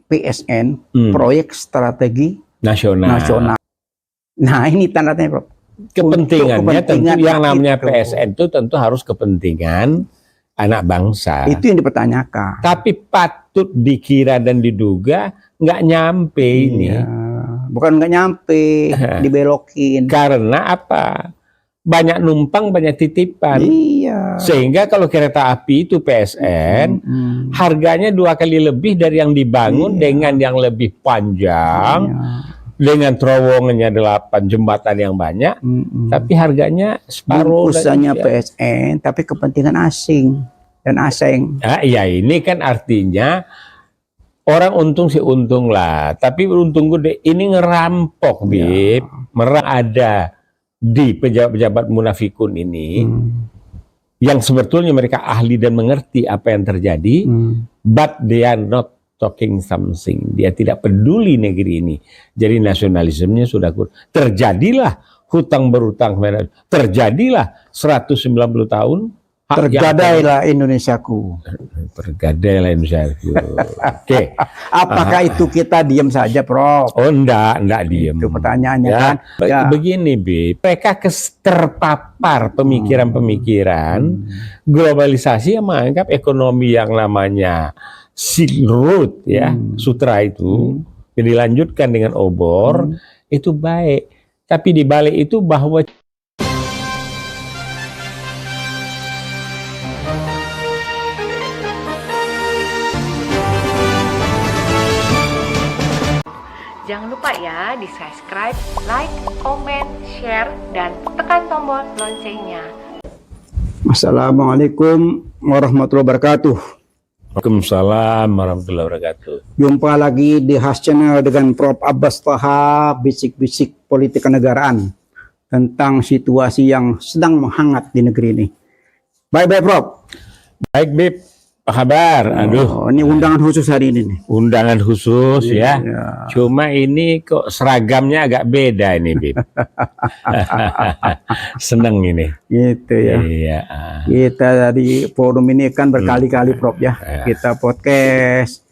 PSN, proyek strategi nasional. Nah, ini tanda-tanya, Prof. Kepentingannya tentu yang namanya itu. PSN itu tentu harus kepentingan anak bangsa. Itu yang dipertanyakan. Tapi patut dikira dan diduga nggak nyampe ini. Bukan nggak nyampe, dibelokin. Karena apa? Banyak numpang, banyak titipan. Iya. Sehingga kalau kereta api itu PSN, harganya 2 kali lebih dari yang dibangun dengan yang lebih panjang, dengan terowongannya 8, jembatan yang banyak, tapi harganya separuh. Usahanya PSN, tapi kepentingan asing dan asing. Nah, ya ini kan artinya orang untung sih untung lah, tapi untung gede ini ngerampok, Bib. Merang ada di pejabat-pejabat munafikun ini yang sebetulnya mereka ahli dan mengerti apa yang terjadi, but they are not talking something. Dia tidak peduli negeri ini. Jadi nasionalismenya sudah kurang. Terjadilah hutang berhutang, terjadilah 190 tahun. Tergadailah Indonesiaku. Tergadailah Indonesiaku. Oke. Apakah itu kita diam saja, Prof? Oh, enggak diem. Itu pertanyaannya ya, kan. Begini, Bi. Mereka terpapar pemikiran-pemikiran globalisasi yang menganggap ekonomi yang namanya Silk Road, ya, sutra itu, yang dilanjutkan dengan obor, itu baik. Tapi di balik itu bahwa jangan lupa ya di subscribe, like, comment, share, dan tekan tombol loncengnya. Assalamualaikum warahmatullahi wabarakatuh. Waalaikumsalam warahmatullahi wabarakatuh. Jumpa lagi di Has Channel dengan Prof. Abbas Taha, bisik-bisik politik kenegaraan tentang situasi yang sedang menghangat di negeri ini. Baik, Prof. Baik, Bib. Apa kabar? Aduh, ini undangan khusus hari ini nih. Undangan khusus ya. Cuma ini kok seragamnya agak beda ini, Bib. Seneng ini. Gitu ya. Iya. Kita di forum ini kan berkali-kali, Prof, ya. Kita podcast,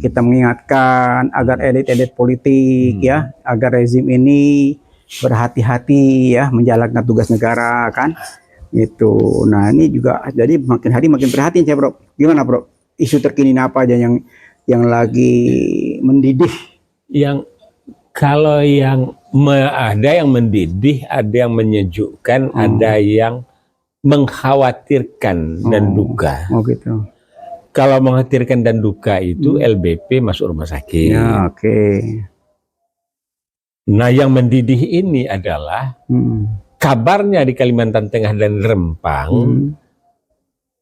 kita mengingatkan agar elit-elit politik ya, agar rezim ini berhati-hati ya menjalankan tugas negara kan. Itu. Nah, ini juga jadi makin hari makin perhatian saya, Bro. Gimana, Bro? Isu terkini apa aja yang lagi mendidih? Yang kalau yang ada yang mendidih, ada yang menyejukkan, ada yang mengkhawatirkan dan duka. Oh, gitu. Kalau mengkhawatirkan dan duka itu LBP masuk rumah sakit. Ya, oke. Nah, yang mendidih ini adalah kabarnya di Kalimantan Tengah dan Rempang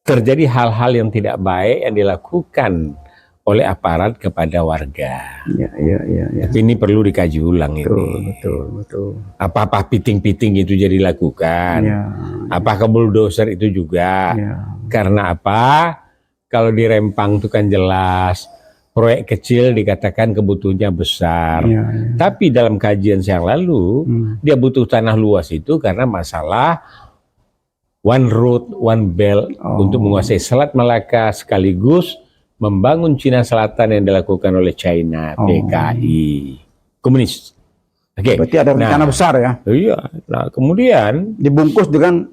terjadi hal-hal yang tidak baik yang dilakukan oleh aparat kepada warga. Ya. Tapi ini perlu dikaji ulang ini. Betul. Apa-apa piting-piting itu jadi lakukan. Apakah bulldozer itu juga? Karena apa? Kalau di Rempang itu kan jelas proyek kecil dikatakan kebutuhannya besar. Tapi dalam kajian yang lalu, dia butuh tanah luas itu karena masalah one road, one belt untuk menguasai Selat Malaka sekaligus membangun Cina Selatan yang dilakukan oleh China, PKI, komunis. Oke. Berarti ada rencana besar ya? Iya. Nah, kemudian dibungkus dengan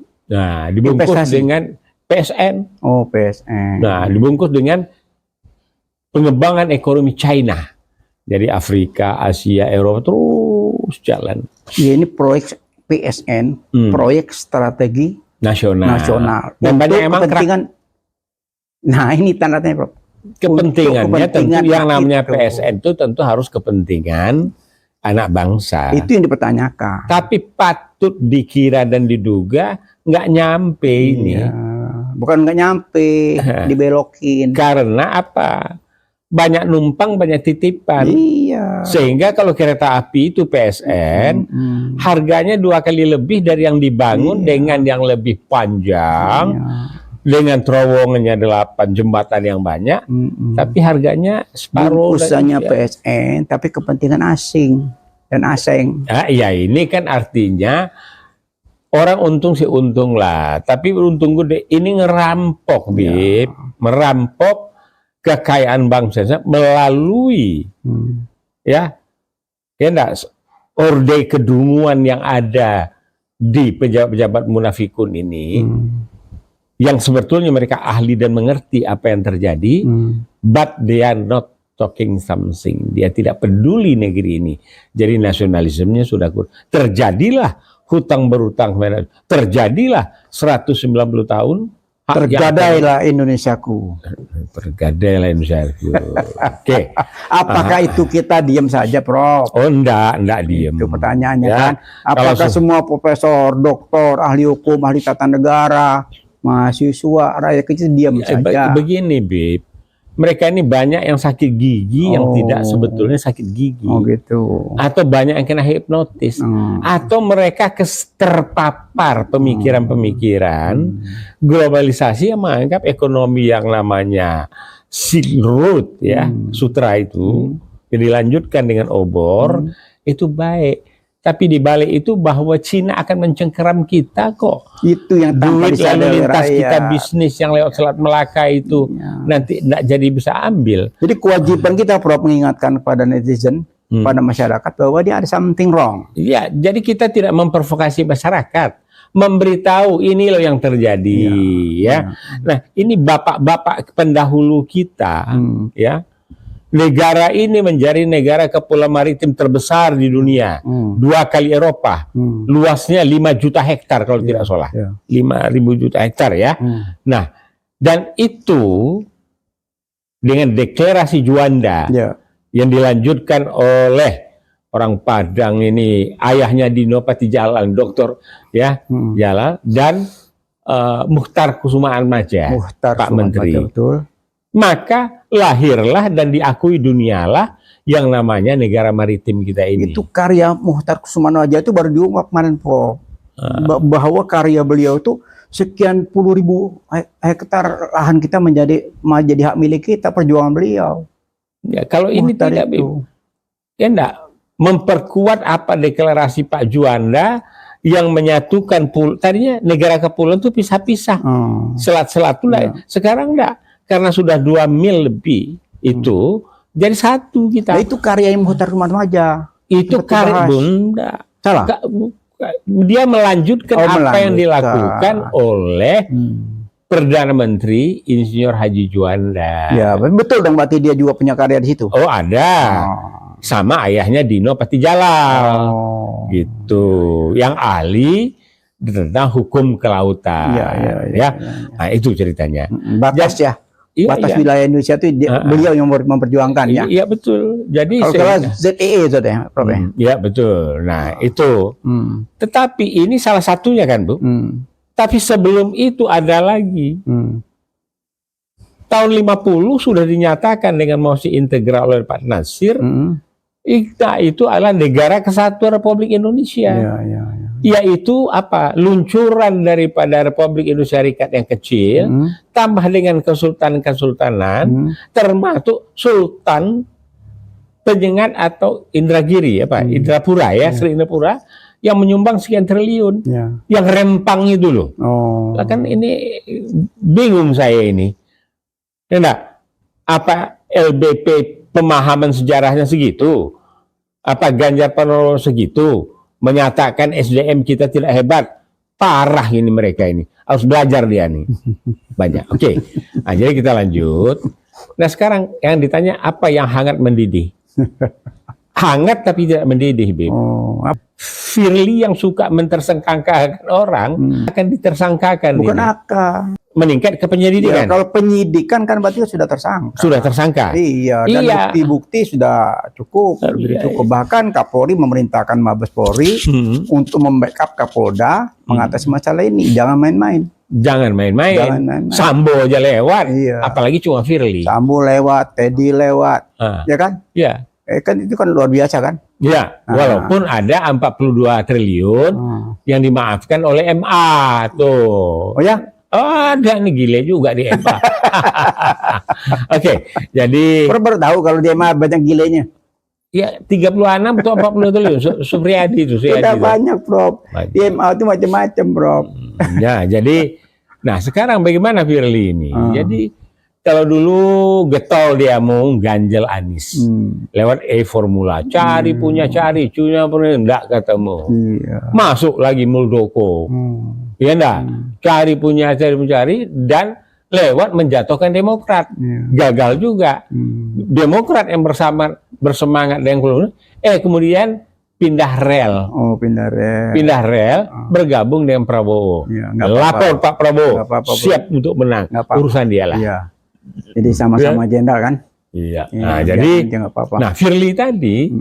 dengan PSN. Oh, PSN. Nah, dibungkus dengan pengembangan ekonomi China. Jadi Afrika, Asia, Eropa terus jalan. Ya, ini proyek PSN, proyek strategi nasional. Dan banyak emang kepentingan. Nah, ini tanda-tanya, Prof. Kepentingannya tentu yang namanya PSN itu tentu harus kepentingan anak bangsa. Itu yang dipertanyakan. Tapi patut dikira dan diduga nggak nyampe ini. Bukan nggak nyampe, dibelokin. Karena apa? Banyak numpang, banyak titipan. Sehingga kalau kereta api itu PSN, harganya 2 kali lebih dari yang dibangun dengan yang lebih panjang, dengan terowongannya 8, jembatan yang banyak, tapi harganya separuh. Usahanya PSN, tapi kepentingan asing dan asing. Nah, ya ini kan artinya orang untung sih untung lah, tapi untung gede ini ngerampok, Bib. Merampok kekayaan bangsa melalui ya enggak orde kedunguan yang ada di pejabat-pejabat munafikun ini, yang sebetulnya mereka ahli dan mengerti apa yang terjadi, but they are not talking something. Dia tidak peduli negeri ini. Jadi nasionalismenya sudah kurang. Terjadilah hutang berhutang, terjadilah 190 tahun. Tergadailah Indonesiaku. Tergadailah Indonesiaku. Oke. Apakah itu kita diam saja, Prof? Oh, enggak diam. Itu pertanyaannya Ya, kan. Apakah semua profesor, doktor, ahli hukum, ahli tata negara, mahasiswa, rakyat kecil diam saja? Begini, Bib. Mereka ini banyak yang sakit gigi yang tidak sebetulnya sakit gigi. Oh gitu. Atau banyak yang kena hipnotis. Atau mereka terpapar pemikiran-pemikiran globalisasi yang menganggap ekonomi yang namanya Silk Road ya, sutra itu dilanjutkan dengan obor itu baik. Tapi di balik itu bahwa Cina akan mencengkeram kita kok. Itu yang tanpa duit lalu lintas kita rakyat. bisnis yang lewat Selat Melaka itu nanti tidak jadi bisa ambil. Jadi kewajiban kita, Prof, mengingatkan kepada netizen, pada masyarakat bahwa dia ada something wrong. Ya, jadi kita tidak memprovokasi masyarakat, memberitahu ini loh yang terjadi ya. Nah, ini bapak-bapak pendahulu kita ya. Negara ini menjadi negara kepulauan maritim terbesar di dunia, 2 kali Eropa, luasnya 5 juta hektar kalau tidak salah, 5.000 juta hektar ya. Nah, dan itu dengan deklarasi Juanda yang dilanjutkan oleh orang Padang ini, ayahnya Dino Patijalan, Doktor ya Jalal, dan Mukhtar Kusuma Atmaja, Pak Menteri. Betul. Maka lahirlah dan diakui dunialah yang namanya negara maritim kita ini. Itu karya Mukhtar Kusuma Atmaja itu baru diungkap kemarin, Prof. Bahwa karya beliau itu sekian puluh ribu hektar lahan kita menjadi hak milik kita, perjuangan beliau. Ya, kalau ini Mukhtar tidak itu. Ya enggak memperkuat apa deklarasi Pak Juanda yang menyatukan tadinya negara kepulauan itu pisah-pisah. Selat-selat itu sekarang enggak. Karena sudah 2 mil lebih itu jadi satu kita. Nah, itu karya yang Mukhtar Kusuma Atmaja. Itu karya Bunda. Salah. Dia melanjutkan apa yang dilakukan oleh Perdana Menteri Insinyur Haji Juanda. Ya, betul dong, berarti dia juga punya karya di situ. Oh, ada. Sama ayahnya Dino Patijalal. Gitu. Yang ahli tentang hukum kelautan. Ya. Nah, itu ceritanya. Batas batas wilayah Indonesia itu beliau yang memperjuangkan ya. Iya betul. Jadi kalau ZEE itu ya, Prof. Iya betul. Nah, itu. Tetapi ini salah satunya kan, Bu. Tapi sebelum itu ada lagi. Tahun 50 sudah dinyatakan dengan mosi integral oleh Pak Nasir. Kita itu adalah negara kesatuan Republik Indonesia. Yaitu apa? Luncuran daripada Republik Indonesia Serikat yang kecil, tambah dengan kesultanan-kesultanan, termasuk Sultan Penyengat atau Indragiri, Indrapura ya, Sri Indrapura, yang menyumbang sekian triliun, yang rempang itu loh. Kan ini bingung saya ini. Enggak, apa LBP pemahaman sejarahnya segitu? Apa Ganjar Pranowo segitu? Menyatakan SDM kita tidak hebat. Parah ini mereka ini. Harus belajar dia nih. Banyak. Oke. Nah, jadi kita lanjut. Nah, sekarang yang ditanya apa yang hangat mendidih? Hangat tapi tidak mendidih, Bib. Firly yang suka mentersangkakan orang akan ditersangkakan. Bukan akan. Meningkat ke penyidikan. Ya, kalau penyidikan kan berarti sudah tersangka. Sudah tersangka. Iya, dan bukti-bukti sudah cukup. Cukup. Bahkan Kapolri memerintahkan Mabes Polri untuk membackup Kapolda mengatasi masalah ini. Jangan main-main. Jangan main-main. Sambo aja lewat. Apalagi cuma Firly. Sambo lewat, Teddy lewat. Ya kan? Iya. Kan itu kan luar biasa kan? Ya, walaupun ada 42 triliun yang dimaafkan oleh MA tuh. Oh ya? Oh, ada nih gile juga di MA. Oke, jadi baru tahu kalau dia MA banyak gilenya. Ya 36 atau 40 triliun. Supriyadi itu. Tidak banyak, Prof. Di MA itu macam-macam, Prof. Ya, jadi nah sekarang bagaimana Firly ini? Jadi kalau dulu getol dia mau ganjel Anies lewat formula, cari punya, enggak ketemu. Iya. Masuk lagi Muldoko, ya enggak, cari punya, dan lewat menjatuhkan Demokrat, gagal juga. Demokrat yang bersemangat dengan kemudian pindah rel, pindah rel, bergabung dengan Prabowo. Ya, lapor Pak Prabowo, siap untuk menang, urusan dia lah. Iya. Jadi sama-sama jenderal kan? Iya. Ya, Nah, jadi, nah Firly tadi,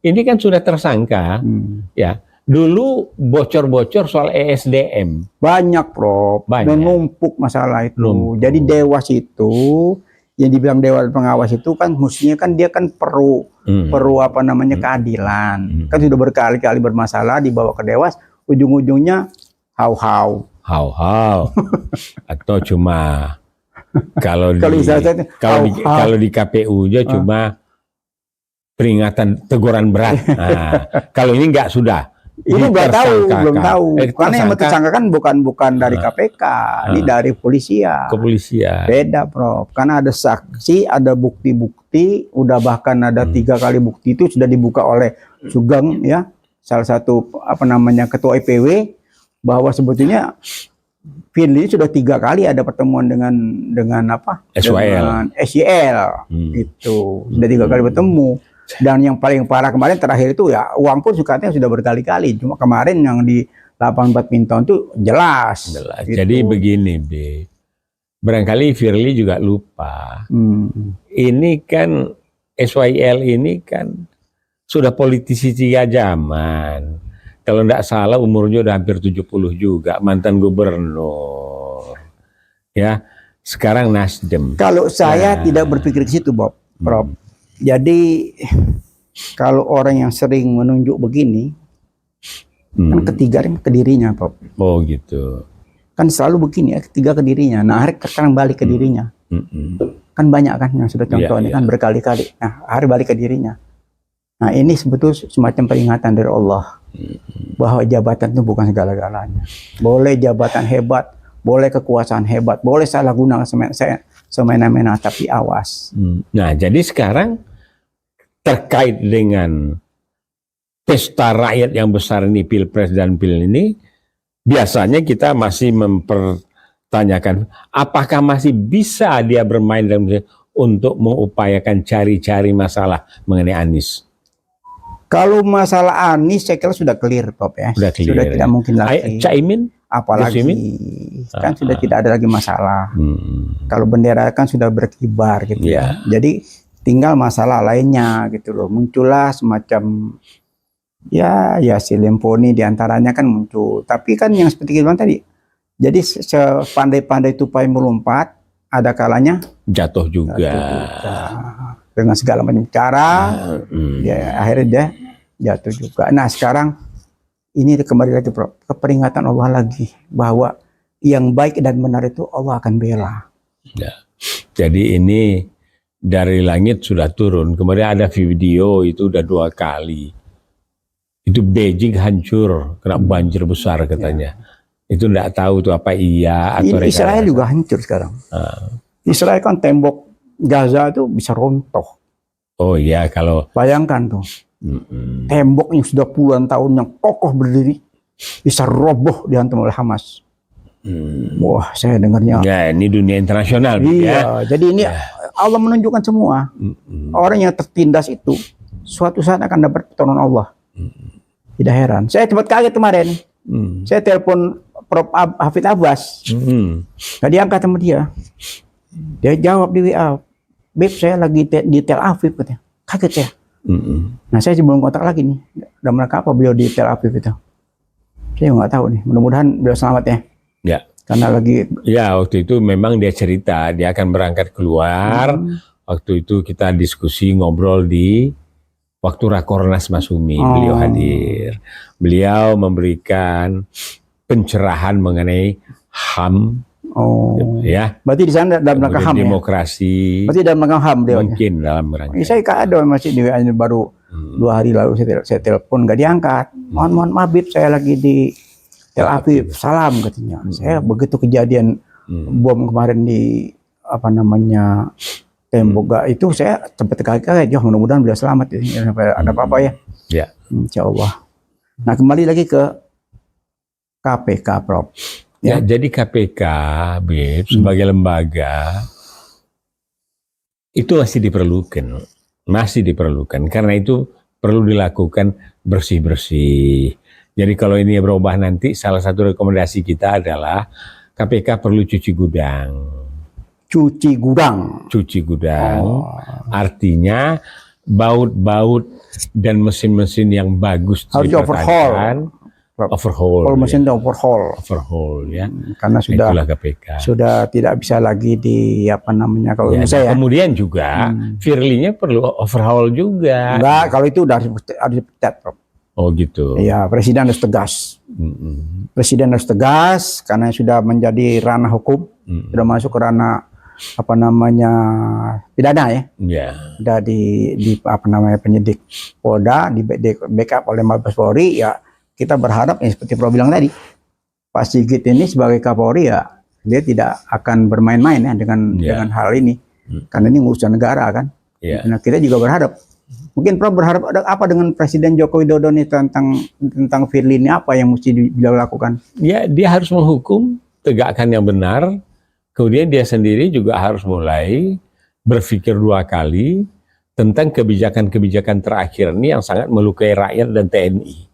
ini kan sudah tersangka, ya. Dulu bocor-bocor soal ESDM. Banyak, Prof. Banyak. Dan numpuk masalah itu. Jadi Dewas itu, yang dibilang Dewan Pengawas itu kan, mestinya kan dia kan perlu apa namanya keadilan. Kan sudah berkali-kali bermasalah, dibawa ke Dewas, ujung-ujungnya hau-hau. Atau cuma kalau di KPU aja cuma peringatan teguran berat. Nah, kalau ini enggak sudah. Ini belum tahu. Karena yang tersangkakan bukan dari KPK, ini dari kepolisian. Beda, Prof. Karena ada saksi, ada bukti-bukti, udah bahkan ada 3 kali bukti itu sudah dibuka oleh Sugeng, ya, salah satu apa namanya ketua IPW, bahwa sebetulnya Firly sudah 3 kali ada pertemuan dengan apa? Dengan SYL. Itu sudah 3 kali bertemu. Dan yang paling parah kemarin terakhir itu ya uang pun katanya sudah berkali-kali. Cuma kemarin yang di lapangan badminton itu jelas. Gitu. Jadi begini, B. Barangkali Firly juga lupa. Ini kan SYL ini kan sudah politisi 3 zaman. Kalau tidak salah umurnya udah hampir 70 juga, mantan gubernur. Ya, sekarang Nasdem. Kalau saya tidak berpikir ke situ, Bob, Prof. Jadi kalau orang yang sering menunjuk begini, kan ketiga ke dirinya, Prof. Oh gitu. Kan selalu begini ya, ketiga ke dirinya. Nah, hari sekarang balik ke dirinya. Kan banyak kan yang sudah contohnya kan berkali-kali. Nah, hari balik ke dirinya. Nah, ini sebetulnya semacam peringatan dari Allah. Bahwa jabatan itu bukan segala-galanya. Boleh jabatan hebat, boleh kekuasaan hebat, boleh salah gunakan semena-mena, tapi awas. Nah, jadi sekarang terkait dengan pesta rakyat yang besar ini, Pilpres dan Pil ini, biasanya kita masih mempertanyakan apakah masih bisa dia bermain dalam untuk mengupayakan cari-cari masalah mengenai Anies. Kalau masalah Anies saya kira sudah clear, Prof, ya. Sudah tidak mungkin lagi. Caimin apalagi kan sudah tidak ada lagi masalah. Kalau bendera kan sudah berkibar gitu ya. Jadi tinggal masalah lainnya gitu loh. Muncullah semacam ya si Lemponi diantaranya kan muncul. Tapi kan yang seperti kita bilang tadi. Jadi sepandai-pandai tupai melompat, ada kalanya jatuh juga. Dengan segala macam cara, ya akhirnya dia jatuh juga. Nah sekarang ini kembali lagi, Prof, keperingatan Allah lagi bahwa yang baik dan benar itu Allah akan bela. Ya. Jadi ini dari langit sudah turun. Kemarin ada video itu udah 2 kali. Itu Beijing hancur kena banjir besar katanya. Itu enggak tahu tuh apa iya atau Israel juga hancur sekarang. Israel kan tembok Gaza itu bisa runtuh. Oh iya, kalau bayangkan tuh. Tembok yang sudah puluhan tahun yang kokoh berdiri bisa roboh dihantam oleh Hamas. Wah, saya dengarnya. Ya, ini dunia internasional. Iya, jadi ini Allah menunjukkan semua. Orang yang tertindas itu suatu saat akan dapat pertolongan Allah. Tidak heran. Saya cepat kaget kemarin. Saya telepon Prof. Hafidz Abbas. Gak diangkat sama dia. Dia jawab di WA, "Beb, saya lagi di Tel Aviv," katanya. Kaget saya. Nah, saya belum kontak lagi nih. Dan mereka apa beliau di Tel Aviv itu? Saya nggak tahu nih. Mudah-mudahan beliau selamat ya. Ya. Karena lagi. Ya, waktu itu memang dia cerita dia akan berangkat keluar. Waktu itu kita diskusi ngobrol di waktu Rakornas Mas Umi. Beliau hadir. Beliau memberikan pencerahan mengenai HAM. Ya. Berarti di sana dalam rangka HAM demokrasi. Berarti dalam rangka HAM dia. Mungkin dalam rangka. Saya ada masih di baru 2 hari lalu saya telepon nggak diangkat. Mohon maaf, Bib, saya lagi di Tel Aviv. Salam katanya. Saya begitu kejadian bom kemarin di apa namanya tembok gak itu saya sempat kaget ya, mudah-mudahan beliau selamat ya, sampai ada apa-apa ya. Ya. Insya Allah. Nah kembali lagi ke KPK, Prof. Ya, jadi KPK, Bib, sebagai lembaga itu masih diperlukan. Karena itu perlu dilakukan bersih-bersih. Jadi kalau ini berubah nanti, salah satu rekomendasi kita adalah KPK perlu cuci gudang. Cuci gudang. Artinya baut-baut dan mesin-mesin yang bagus harus overhaul mesin overhaul ya, karena itulah KPK sudah tidak bisa lagi di apa namanya kalau ya, saya. Kemudian juga Firly-nya perlu overhaul juga. Enggak, kalau itu harus dipecat, Prof. Oh gitu. Iya, presiden harus tegas. Presiden harus tegas karena sudah menjadi ranah hukum, sudah masuk ke ranah apa namanya pidana ya. Sudah di apa namanya penyidik Polda, di backup oleh Mabes Polri ya. Kita berharap ya seperti Prof bilang tadi, Pak Sigit ini sebagai Kapolri ya dia tidak akan bermain-main ya dengan hal ini, karena ini urusan negara kan. Nah kita juga berharap. Mungkin Prof berharap ada apa dengan Presiden Joko Widodo nih tentang Firly ini, apa yang mesti beliau lakukan? Ya, dia harus menghukum, tegakkan yang benar. Kemudian dia sendiri juga harus mulai berpikir 2 kali tentang kebijakan-kebijakan terakhir ini yang sangat melukai rakyat dan TNI.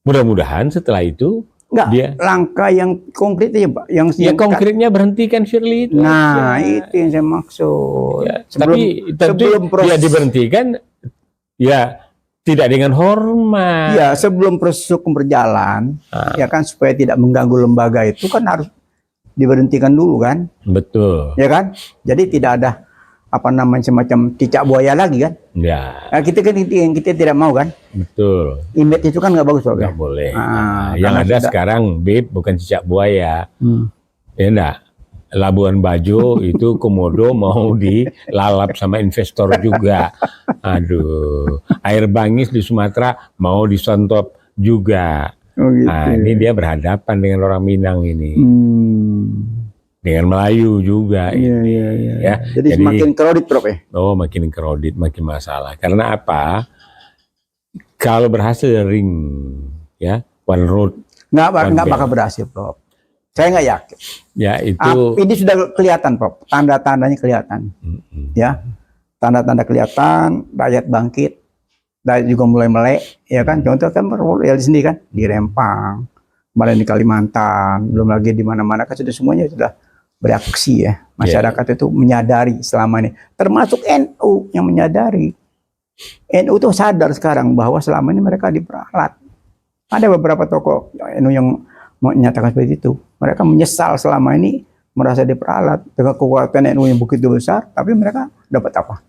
Mudah-mudahan setelah itu dia langkah yang konkret ya, Pak. Yang konkretnya berhentikan Firly itu. Nah, itu yang saya maksud. Ya, sebelum dia diberhentikan ya tidak dengan hormat. Ya, sebelum proses hukum berjalan, ya kan supaya tidak mengganggu lembaga itu kan harus diberhentikan dulu kan. Betul. Ya kan? Jadi tidak ada apa namanya semacam cicak buaya lagi kan. Ya. Nah, kita tidak mau kan. Betul. Image itu kan nggak bagus, Pak. Nggak boleh. Yang ada sekarang, Bib, bukan cicak buaya. Ya enggak. Labuan Bajo itu Komodo mau dilalap sama investor juga. Aduh. Air Bangis di Sumatera mau disontop juga. Oh, gitu. Nah, ini dia berhadapan dengan orang Minang ini. Dengan Melayu juga. Ya. Jadi semakin kredit, Prof ya? Oh, makin kredit, makin masalah. Karena apa? Kalau berhasil ring, ya, one road. Nggak bakal berhasil, Prof. Saya nggak yakin. Ya, itu. Ini sudah kelihatan, Prof. Tanda-tandanya kelihatan. Ya, tanda-tanda kelihatan, rakyat bangkit. Rakyat juga mulai melek, ya kan? Contoh kan ya di sini kan, di Rempang, kemarin di Kalimantan, belum lagi di mana-mana kan sudah semuanya sudah bereaksi ya. Masyarakat itu menyadari selama ini, termasuk NU yang menyadari. NU itu sadar sekarang bahwa selama ini mereka diperalat. Ada beberapa tokoh NU yang menyatakan seperti itu. Mereka menyesal selama ini merasa diperalat dengan kekuatan NU yang begitu besar, tapi mereka dapat apa?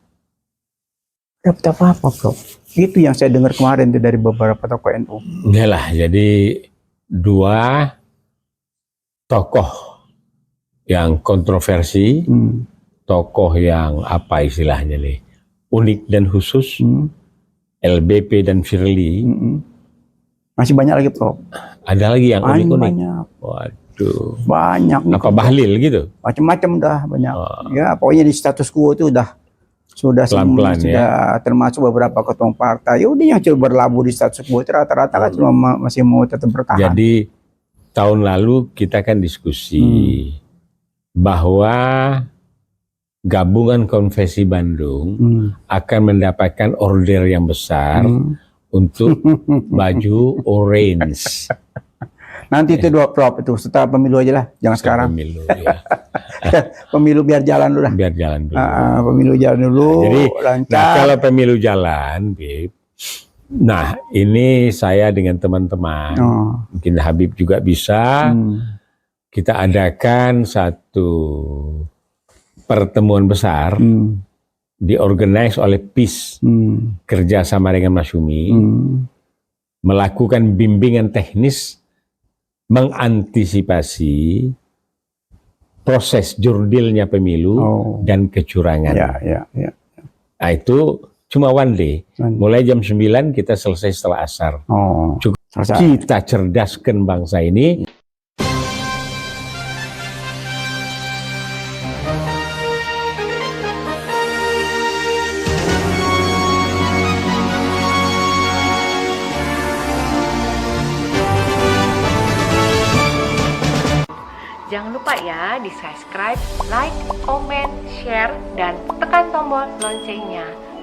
Dapat apa-apa, Bro? Itu yang saya dengar kemarin itu dari beberapa tokoh NU. Yalah, jadi 2 tokoh yang kontroversi, tokoh yang apa istilahnya nih, unik dan khusus, LBP dan Firly. Masih banyak lagi, Prof. Ada lagi yang unik-unik. Banyak. Waduh. Banyak. Apa Bahlil gitu? Macam-macam dah banyak. Ya, pokoknya di status quo itu sudah pelan-pelan ya. Termasuk beberapa ketua partai. Udah yang coba berlabuh di status quo itu rata-rata kan cuma masih mau tetap bertahan. Jadi tahun lalu kita kan diskusi bahwa gabungan konvensi Bandung akan mendapatkan order yang besar untuk baju orange. Nanti itu 2, Prof, itu setelah pemilu aja lah, jangan sekarang. Pemilu, ya. Pemilu biar jalan dulu lah. Biar jalan dulu. Pemilu jalan dulu. Jadi, lancar. Nah, kalau pemilu jalan, Bib, nah ini saya dengan teman-teman, mungkin Habib juga bisa, kita adakan satu pertemuan besar, diorganize oleh PIS, kerjasama dengan Masyumi, melakukan bimbingan teknis, mengantisipasi proses jurdilnya pemilu dan kecurangan. Nah, itu cuma one day. Mulai jam 9 kita selesai setelah asar. Kita cerdaskan bangsa ini. Jangan lupa ya di subscribe, like, comment, share, dan tekan tombol loncengnya.